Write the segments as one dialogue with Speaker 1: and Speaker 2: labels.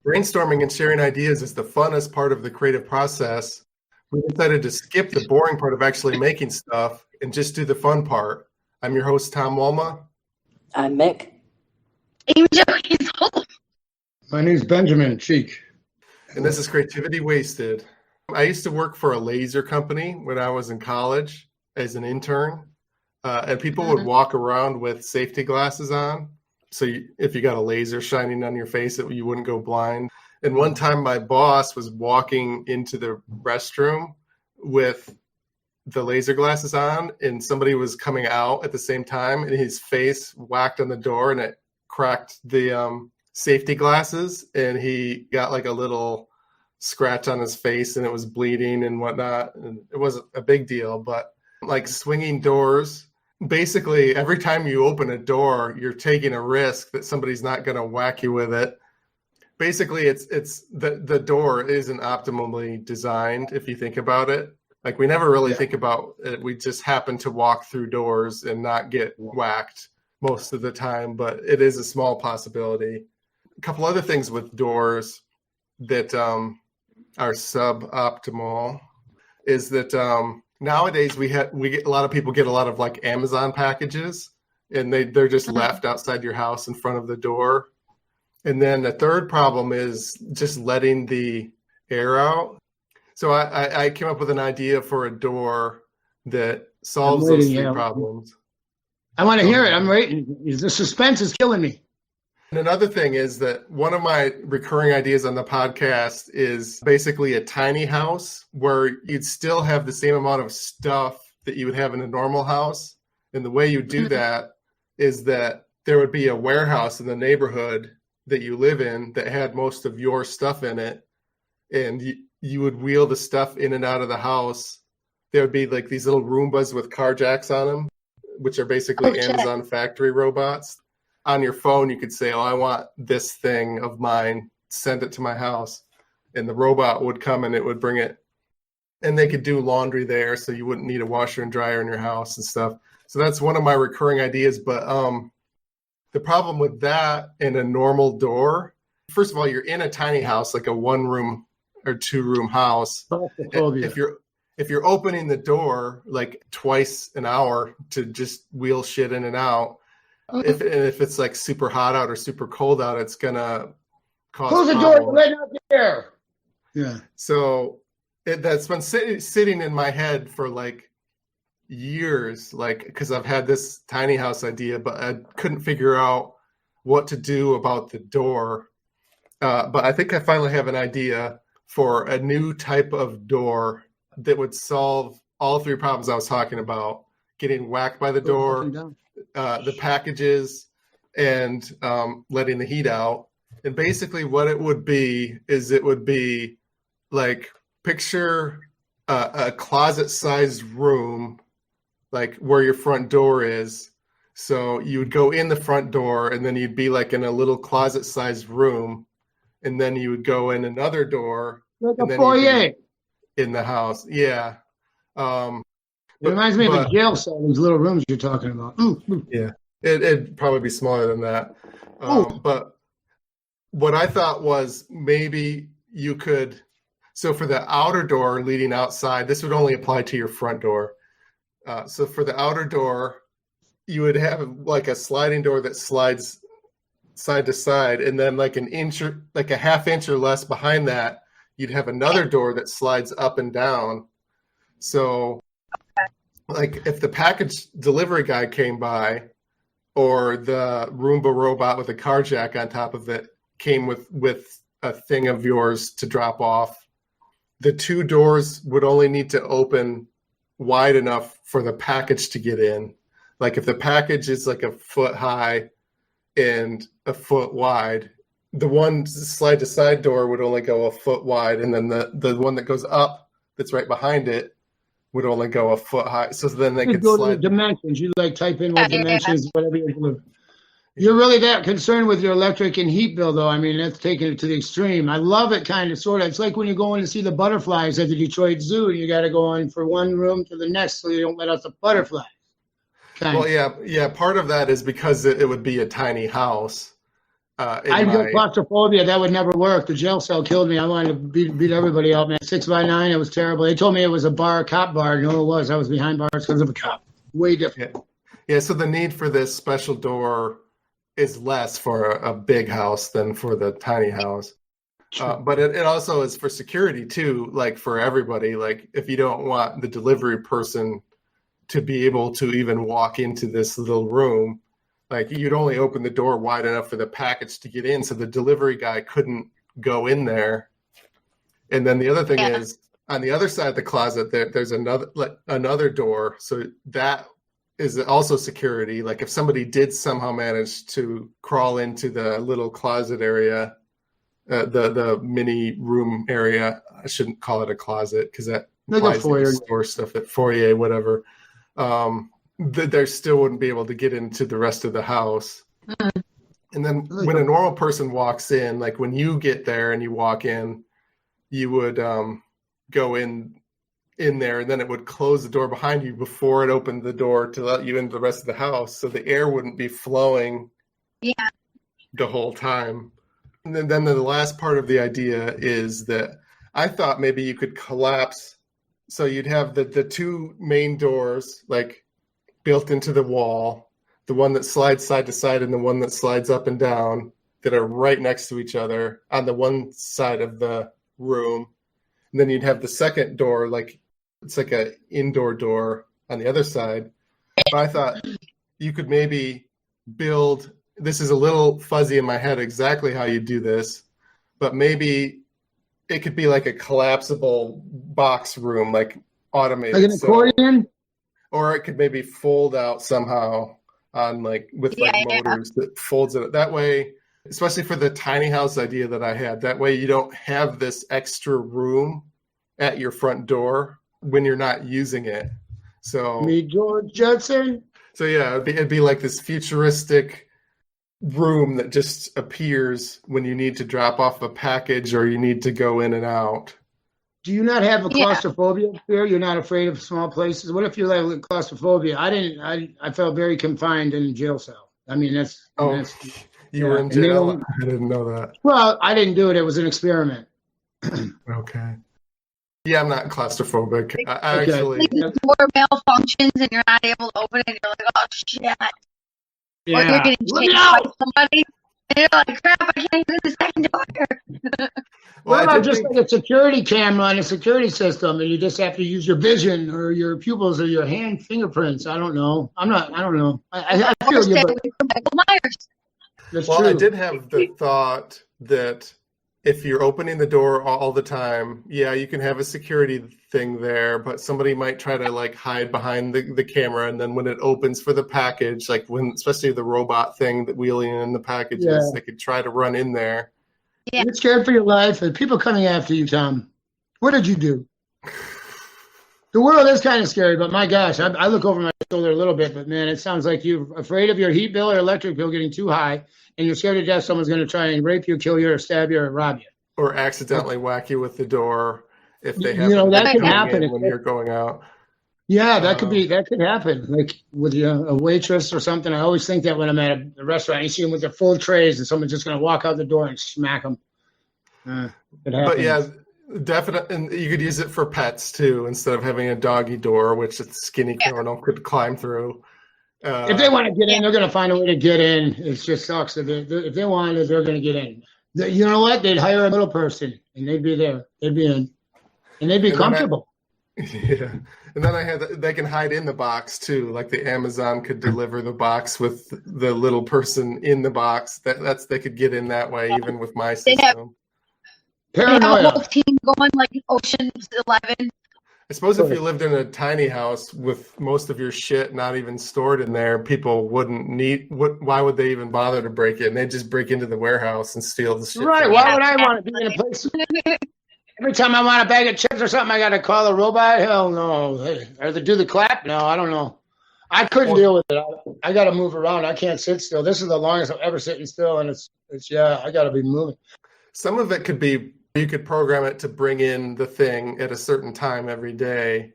Speaker 1: brainstorming and sharing ideas is the funnest part of the creative process. We decided to skip the boring part of actually making stuff and just do the fun part. I'm your host, Tom Walma.
Speaker 2: I'm Mick.
Speaker 3: Angel Hazel.
Speaker 4: My name's Benjamin Cheek.
Speaker 1: And this is Creativity Wasted. I used to work for a laser company when I was in college as an intern. And people would walk around with safety glasses on. So if you got a laser shining on your face, you wouldn't go blind. And one time my boss was walking into the restroom with the laser glasses on, and somebody was coming out at the same time, and his face whacked on the door and it cracked the safety glasses, and he got like a little scratch on his face and it was bleeding and whatnot. And it wasn't a big deal, but like swinging doors, basically every time you open a door, you're taking a risk that somebody's not going to whack you with it. Basically, it's the door isn't optimally designed if you think about it. Like we never really think about it. We just happen to walk through doors and not get whacked most of the time, but it is a small possibility. A couple other things with doors that are suboptimal is that nowadays we get a lot of people get a lot of like Amazon packages, and they're just left outside your house in front of the door. And then the third problem is just letting the air out. So I came up with an idea for a door that solves those three problems.
Speaker 4: I want to hear it. I'm waiting. The suspense is killing me.
Speaker 1: And another thing is that one of my recurring ideas on the podcast is basically a tiny house where you'd still have the same amount of stuff that you would have in a normal house. And the way you do that is that there would be a warehouse in the neighborhood that you live in that had most of your stuff in it. And you would wheel the stuff in and out of the house. There would be like these little Roombas with car jacks on them, which are basically Amazon factory robots. On your phone, you could say, I want this thing of mine, send it to my house. And the robot would come and it would bring it. And they could do laundry there, so you wouldn't need a washer and dryer in your house and stuff. So that's one of my recurring ideas. But the problem with that in a normal door, first of all, you're in a tiny house, like a 1-room or 2-room house. If you're opening the door like twice an hour to just wheel shit in and out, if it's like super hot out or super cold out, it's gonna cause
Speaker 4: close the door, let out the air. Yeah.
Speaker 1: So that's been sitting in my head for like years, like because I've had this tiny house idea, but I couldn't figure out what to do about the door. But I think I finally have an idea for a new type of door that would solve all three problems I was talking about: getting whacked by the door, the packages, and letting the heat out. And basically what it would be is it would be like, picture a closet-sized room, like where your front door is. So you would go in the front door, and then you'd be like in a little closet-sized room, and then you would go in another door.
Speaker 4: Like
Speaker 1: and
Speaker 4: a
Speaker 1: then
Speaker 4: foyer.
Speaker 1: In the house. Yeah.
Speaker 4: It reminds me of a jail cell, those little rooms you're talking about.
Speaker 1: Yeah, it'd probably be smaller than that. But what I thought was maybe you could, so for the outer door leading outside, this would only apply to your front door. So for the outer door, you would have like a sliding door that slides side to side, and then like like a half inch or less behind that, you'd have another door that slides up and down. So like if the package delivery guy came by, or the Roomba robot with a car jack on top of it came with a thing of yours to drop off, the two doors would only need to open wide enough for the package to get in. Like if the package is like a foot high and a foot wide, the one slide to side door would only go a foot wide, and then the one that goes up that's right behind it would only go a foot high. So then they could
Speaker 4: go
Speaker 1: slide.
Speaker 4: to the dimensions. You like type in what dimensions, whatever you're really that concerned with your electric and heat bill, though. I mean, that's taking it to the extreme. I love it, kind of, sort of. It's like when you go in to see the butterflies at the Detroit Zoo, and you got to go in for one room to the next so you don't let out the butterflies.
Speaker 1: Well, yeah. Part of that is because it would be a tiny house.
Speaker 4: I've got claustrophobia. That would never work. The jail cell killed me. I wanted to beat everybody out, man. 6x9, it was terrible. They told me it was a cop bar. No, it was. I was behind bars because of a cop. Way different.
Speaker 1: Yeah, so the need for this special door is less for a big house than for the tiny house. But it also is for security too, like for everybody. Like if you don't want the delivery person to be able to even walk into this little room, like you'd only open the door wide enough for the package to get in, so the delivery guy couldn't go in there. And then the other thing is on the other side of the closet, there's another door, so that is also security. Like if somebody did somehow manage to crawl into the little closet area, the mini room area, I shouldn't call it a closet because that implies you can store stuff at foyer, whatever. They still wouldn't be able to get into the rest of the house. And then when a normal person walks in, like when you get there and you walk in, you would go in there, and then it would close the door behind you before it opened the door to let you into the rest of the house, so the air wouldn't be flowing the whole time. And then the last part of the idea is that I thought maybe you could collapse, so you'd have the two main doors like built into the wall, the one that slides side to side and the one that slides up and down, that are right next to each other on the one side of the room. And then you'd have the second door, like it's like an indoor door on the other side. But I thought you could maybe build, this is a little fuzzy in my head exactly how you do this, but maybe it could be like a collapsible box room, like automated. Like an accordion? Or it could maybe fold out somehow on like with motors that folds it. That way, especially for the tiny house idea that I had, that way you don't have this extra room at your front door when you're not using it. So me, George Judson. So yeah, it'd be like this futuristic room that just appears when you need to drop off a package or you need to go in and out. Do you not have a claustrophobia fear? You're not afraid of small places? What if you're like claustrophobia? I felt very confined in the jail cell. I mean, you were in jail? I didn't know that. Well, I didn't do it. It was an experiment. Okay. Yeah, I'm not claustrophobic. I actually...
Speaker 3: Like the door malfunctions and you're not able to open it. You're like, oh, shit. Yeah. Or you're getting chased by somebody. And you're like, crap, I can't get in the second door.
Speaker 4: What about just like a security camera on a security system, and you just have to use your vision or your pupils or your hand fingerprints? I don't know. I don't know. I feel you.
Speaker 1: Well, I did have the thought that if you're opening the door all the time, yeah, you can have a security thing there, but somebody might try to like hide behind the camera, and then when it opens for the package, like when especially the robot thing that wheeling in the packages, they could try to run in there.
Speaker 4: Yeah. You're scared for your life, and people coming after you, Tom. What did you do? The world is kind of scary, but my gosh, I look over my shoulder a little bit, but man, it sounds like you're afraid of your heat bill or electric bill getting too high, and you're scared to death someone's going to try and rape you, kill you, or stab you, or rob you.
Speaker 1: Or accidentally whack you with the door if they have
Speaker 4: that can happen
Speaker 1: when you're going out.
Speaker 4: Yeah, that could happen. Like with a waitress or something. I always think that when I'm at a restaurant, you see them with their full trays, and someone's just going to walk out the door and smack them.
Speaker 1: But yeah, definitely, and you could use it for pets too, instead of having a doggy door, which a skinny criminal could climb through.
Speaker 4: If they want to get in, they're going to find a way to get in. It just sucks. If they want it, they're going to get in. You know what? They'd hire a little person, and they'd be there. They'd be in, and they'd be comfortable.
Speaker 1: Yeah. And then they can hide in the box too. Like the Amazon could deliver the box with the little person in the box. They could get in that way, even with my system.
Speaker 3: Paranoia. They have a whole team going like Ocean's 11.
Speaker 1: I suppose if you lived in a tiny house with most of your shit not even stored in there, people wouldn't why would they even bother to break in? They'd just break into the warehouse and steal the shit.
Speaker 4: Right. Why would I want to be in a place? Every time I want a bag of chips or something, I got to call a robot? Hell no. Hey, or do the clap? No, I don't know. I couldn't deal with it. I got to move around. I can't sit still. This is the longest I've ever sitting still, and it's I got to be moving.
Speaker 1: Some of it could be, you could program it to bring in the thing at a certain time every day,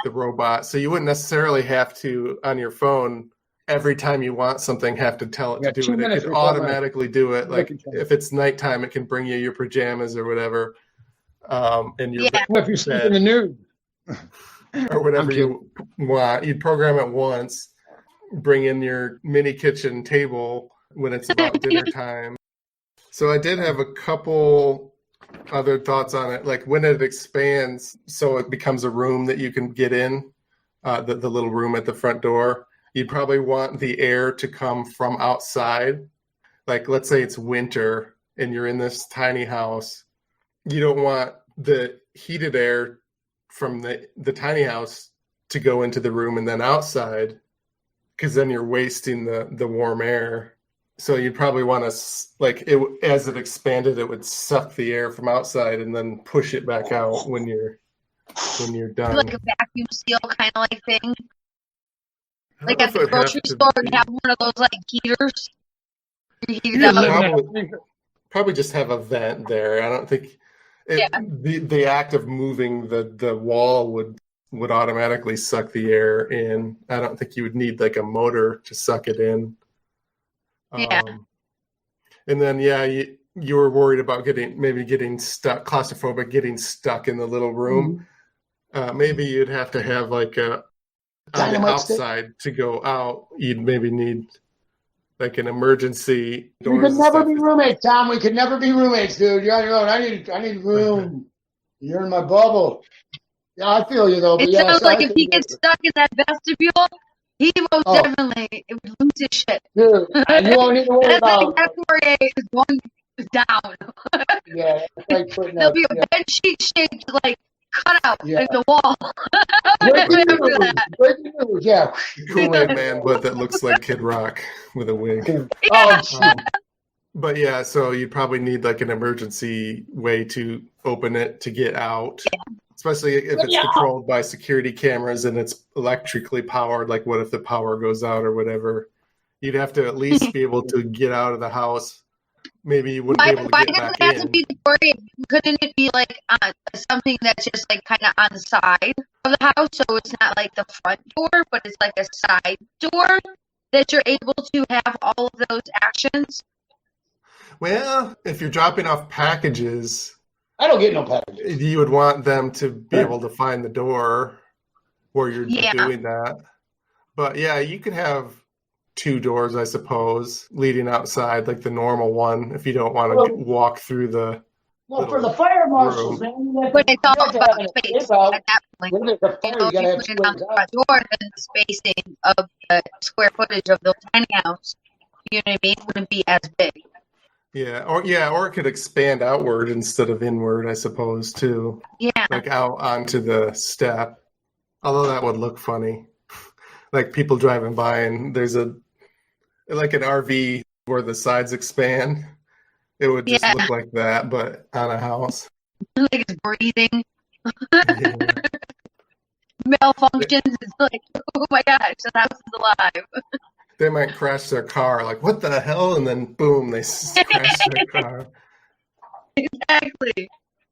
Speaker 1: the robot. So you wouldn't necessarily have to, on your phone, every time you want something, have to tell it to do
Speaker 4: 2
Speaker 1: it. It
Speaker 4: minutes
Speaker 1: could
Speaker 4: before
Speaker 1: automatically do it. Like
Speaker 4: control.
Speaker 1: if it's nighttime, it can bring you your pajamas or whatever, and your
Speaker 4: What if you're sleeping in the nude?
Speaker 1: or whatever you want. You'd program it once, bring in your mini kitchen table when it's about dinner time. So I did have a couple other thoughts on it, like when it expands, so it becomes a room that you can get in, the little room at the front door. You'd probably want the air to come from outside. Like, let's say it's winter and you're in this tiny house. You don't want the heated air from the tiny house to go into the room and then outside, because then you're wasting the warm air. So you'd probably want to, like, as it expanded, it would suck the air from outside and then push it back out when you're done.
Speaker 3: Like a vacuum seal kind of like thing. Like at the grocery store, you have one of those like heaters.
Speaker 1: Probably just have a vent there. I don't think the act of moving the wall would automatically suck the air in. I don't think you would need like a motor to suck it in. And then you were worried about getting stuck, claustrophobic, getting stuck in the little room. Maybe you'd have to have like on the outside to go out. You'd maybe need like an emergency doors.
Speaker 4: We could never be roommates, Tom. We could never be roommates, dude. You're on your own. I need room. You're in my bubble. Yeah, I feel you though. But
Speaker 3: it sounds like if he gets stuck in that vestibule, he most definitely would lose his shit.
Speaker 4: Dude, you won't need to worry about.
Speaker 3: That's where is one down.
Speaker 4: Yeah, it's like putting
Speaker 3: there'll be a bed sheet shaped like cut out in the wall.
Speaker 4: Yeah.
Speaker 1: Kool-Aid man, but that looks like Kid Rock with a wig. But yeah, so you'd probably need like an emergency way to open it to get out. Especially if it's controlled by security cameras and it's electrically powered. Like what if the power goes out or whatever? You'd have to at least be able to get out of the house. Maybe you wouldn't be able to get back in. Why doesn't it have to be the door?
Speaker 3: Couldn't it be like something that's just like kind of on the side of the house? So it's not like the front door, but it's like a side door that you're able to have all of those actions?
Speaker 1: Well, if you're dropping off packages,
Speaker 4: I don't get no packages.
Speaker 1: You would want them to be able to find the door where you're doing that. But yeah, you could have 2 doors, I suppose, leading outside, like the normal one, if you don't want to walk through the.
Speaker 4: Well, for the fire marshals, man,
Speaker 3: but it's all about space at that point. You put it on the front door, then the spacing of the square footage of the tiny house, you know what I mean, wouldn't be as big.
Speaker 1: Yeah, or it could expand outward instead of inward, I suppose, too.
Speaker 3: Yeah.
Speaker 1: Like out onto the step. Although that would look funny. Like people driving by and there's like an RV where the sides expand. It would just look like that, but on a house.
Speaker 3: Like it's breathing. Malfunctions. It's like, oh my gosh, the house is alive.
Speaker 1: They might crash their car, like, what the hell? And then, boom, they crash their car.
Speaker 3: Exactly.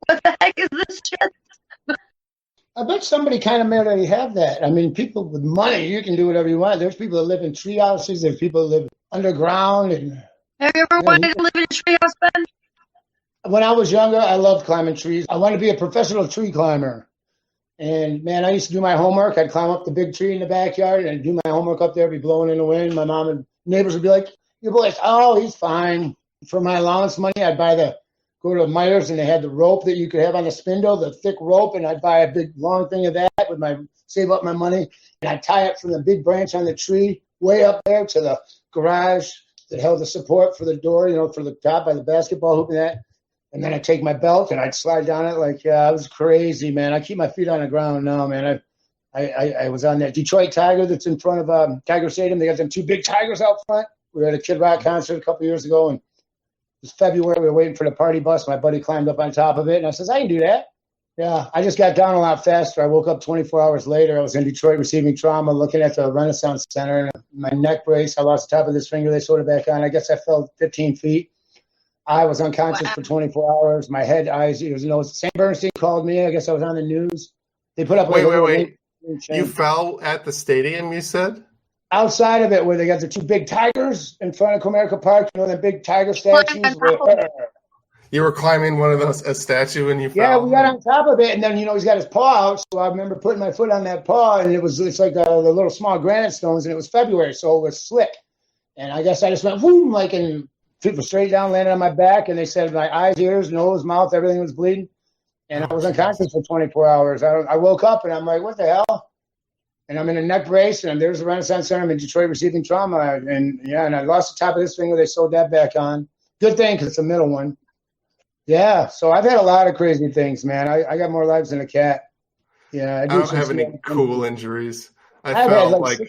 Speaker 3: What the heck is this shit?
Speaker 4: I bet somebody kind of may already have that. I mean, people with money, you can do whatever you want. There's people that live in tree houses. There's people that live underground. And
Speaker 3: have you ever wanted to live in a tree house, Ben?
Speaker 4: When I was younger, I loved climbing trees. I wanted to be a professional tree climber. And, man, I used to do my homework. I'd climb up the big tree in the backyard and do my homework up there, be blowing in the wind. My mom and neighbors would be like, your boy's, he's fine. For my allowance money, I'd go to Myers, and they had the rope that you could have on the spindle, the thick rope, and I'd buy a big long thing of that save up my money, and I'd tie it from the big branch on the tree way up there to the garage that held the support for the door, for the top by the basketball hoop and that. And then I'd take my belt and I'd slide down it like, I was crazy, man. I keep my feet on the ground now, man. I was on that Detroit Tiger that's in front of Tiger Stadium. They got them 2 big tigers out front. We were at a Kid Rock concert a couple years ago, and it was February. We were waiting for the party bus. My buddy climbed up on top of it, and I says, I can do that. Yeah, I just got down a lot faster. I woke up 24 hours later. I was in Detroit receiving trauma, looking at the Renaissance Center. My neck brace, I lost the top of this finger. They sewed it back on. I guess I fell 15 feet. I was unconscious for 24 hours. My head, eyes, St. Bernstein called me. I guess I was on the news. They put up
Speaker 1: Wait. You fell at the stadium, you said?
Speaker 4: outside of it where they got the two big tigers in front of Comerica Park, you know, the big tiger
Speaker 3: Climb on
Speaker 4: statues.
Speaker 3: top of it.
Speaker 1: You were climbing one of those, a statue, and you
Speaker 4: Yeah,
Speaker 1: fell?
Speaker 4: we got on top of it, and then, you know, he's got his paw out, so I remember putting my foot on that paw, and it's like the little small granite stones, and it was February, so it was slick. And I guess I just went, boom, like, and straight down, landed on my back, and they said my eyes, ears, nose, mouth, everything was bleeding. And I was unconscious for 24 hours. I woke up, and I'm like, what the hell? And I'm in a neck brace, and there's the Renaissance Center. I'm in Detroit receiving trauma. And I lost the top of this finger. They sewed that back on. Good thing, because it's the middle one. Yeah, so I've had a lot of crazy things, man. I got more lives than a cat. Yeah,
Speaker 1: I don't have any cool injuries. I fell like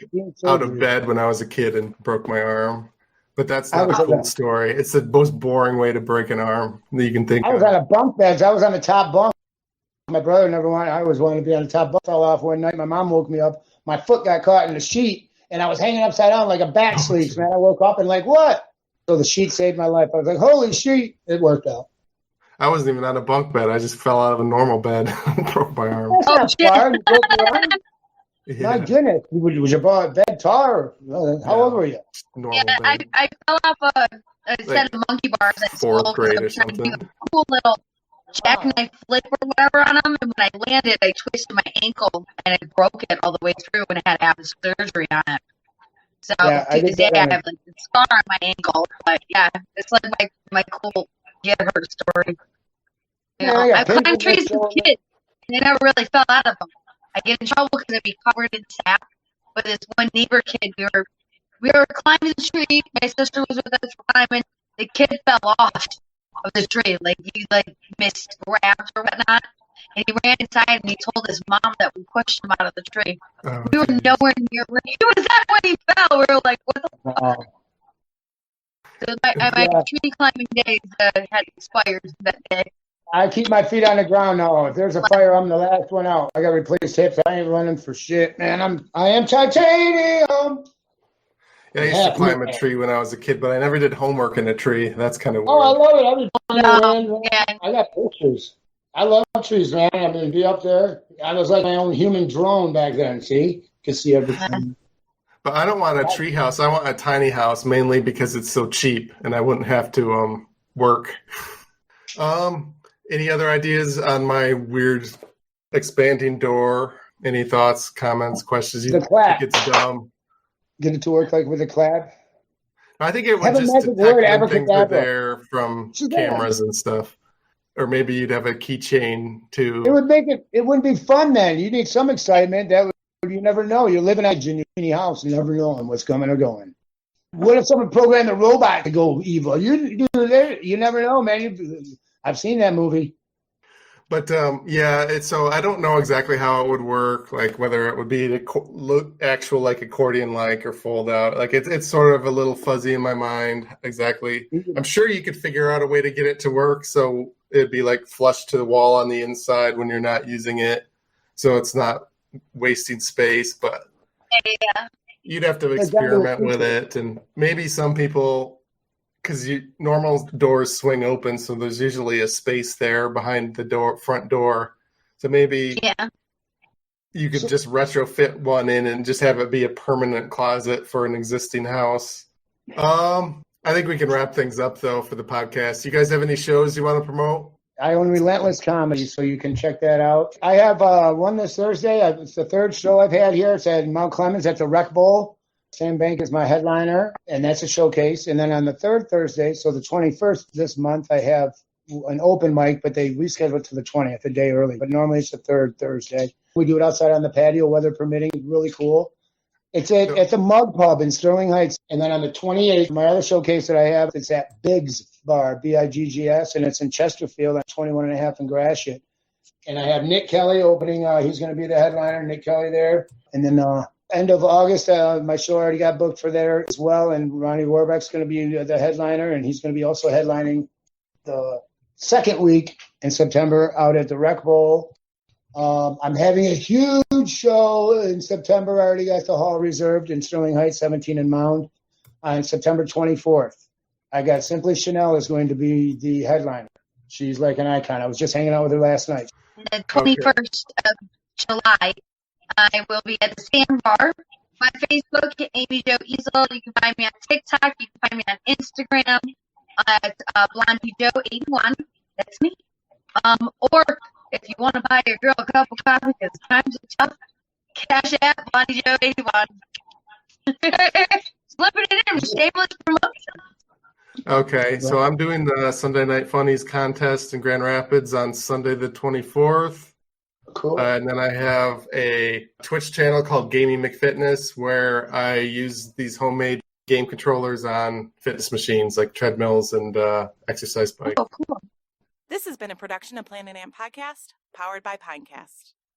Speaker 1: out of bed when I was a kid and broke my arm. But that's not a cool story. It's the most boring way to break an arm that you can think of.
Speaker 4: I was on a bunk bed. I was on the top bunk. My brother never wanted. I always wanted to be on the top bunk. Fell off one night. My mom woke me up. My foot got caught in the sheet, and I was hanging upside down like a bat sleeps, man. I woke up and like, what? So the sheet saved my life. I was like, holy sheet. It worked out.
Speaker 1: I wasn't even on a bunk bed. I just fell out of a normal bed and broke my arm.
Speaker 4: That's not far. You broke your arm?
Speaker 1: Yeah.
Speaker 4: My goodness. Was your bed tall? How old were you?
Speaker 1: Normal
Speaker 3: bed. I fell off a set of monkey bars at school.
Speaker 1: Fourth grade or
Speaker 3: something.
Speaker 1: something.
Speaker 3: A cool little jackknife flip or whatever on them. And when I landed, I twisted my ankle and I broke it all the way through and I had to have surgery on it. So to this day, I have like a scar on my ankle. But yeah, it's like my cool get hurt story. I climbed trees as a kid and I never really fell out of them. I get in trouble because I'd be covered in sap. But this one neighbor kid, we were climbing the tree. My sister was with us climbing. The kid fell off of the tree, like he missed grabs or whatnot. And he ran inside and he told his mom that we pushed him out of the tree.
Speaker 1: Oh,
Speaker 3: we were nowhere near where he was at when he fell. We were like, what the fuck? So my tree climbing days had expired that day.
Speaker 4: I keep my feet on the ground now. If there's a fire, I'm the last one out. I got replaced hips. I ain't running for shit, man. I am titanium.
Speaker 1: Yeah, I used to climb a tree when I was a kid, but I never did homework in a tree. That's kind of weird.
Speaker 4: Oh, I love it. I got pictures. I love trees, man. I mean, be up there. I was like my own human drone back then. See, could see everything.
Speaker 1: But I don't want a tree house. I want a tiny house, mainly because it's so cheap, and I wouldn't have to work. Any other ideas on my weird expanding door? Any thoughts, comments, questions? You think it's dumb?
Speaker 4: Get it to work like with a clap?
Speaker 1: I think it would just detect when things were there from cameras and stuff. Or maybe you'd have a keychain too.
Speaker 4: It would make it. It wouldn't be fun then. You need some excitement. You never know. You're living in a genie house. You never know what's coming or going. What if someone programmed the robot to go evil? You never know, man. I've seen that movie.
Speaker 1: But so I don't know exactly how it would work, like whether it would be the actual like accordion like or fold out. Like it's sort of a little fuzzy in my mind exactly. I'm sure you could figure out a way to get it to work so it'd be like flush to the wall on the inside when you're not using it, so it's not wasting space. But you'd have to experiment with it, and maybe some people. Because normal doors swing open, so there's usually a space there behind the front door. So maybe you could just retrofit one in and just have it be a permanent closet for an existing house. I think we can wrap things up, though, for the podcast. You guys have any shows you want to promote? I own Relentless Comedy, so you can check that out. I have one this Thursday. It's the third show I've had here. It's at Mount Clemens at the Rec Bowl. Sam Bank is my headliner, and that's a showcase. And then on the third Thursday, so the 21st this month, I have an open mic, but they rescheduled to the 20th, a day early. But normally it's the third Thursday. We do it outside on the patio, weather permitting. Really cool. It's at the Mug Pub in Sterling Heights. And then on the 28th, my other showcase that I have, it's at Biggs Bar, Biggs, and it's in Chesterfield at 21.5 in Gratiot. And I have Nick Kelly opening. He's going to be the headliner, Nick Kelly there. And then end of August, my show already got booked for there as well, and Ronnie Warbeck's going to be the headliner, and he's going to be also headlining the second week in September out at the Rec Bowl. I'm having a huge show in September. I already got the hall reserved in Sterling Heights, 17 and Mound, on September 24th. I got Simply Chanel is going to be the headliner. She's like an icon. I was just hanging out with her last night.
Speaker 3: The 21st of July. I will be at the Sandbar My Facebook, Amy Jo Easel. You can find me on TikTok. You can find me on Instagram at BlondieJoe81. That's me. Or if you want to buy your girl a cup of coffee because times are tough, Cash App BlondieJoe81. Slipping it in with shameless promotion.
Speaker 1: Okay, so I'm doing the Sunday Night Funnies contest in Grand Rapids on Sunday the 24th.
Speaker 4: Cool.
Speaker 1: And then I have a Twitch channel called Gaming McFitness where I use these homemade game controllers on fitness machines like treadmills and exercise bikes.
Speaker 3: Oh, cool.
Speaker 2: This has been a production of Planet Amp Podcast, powered by Pinecast.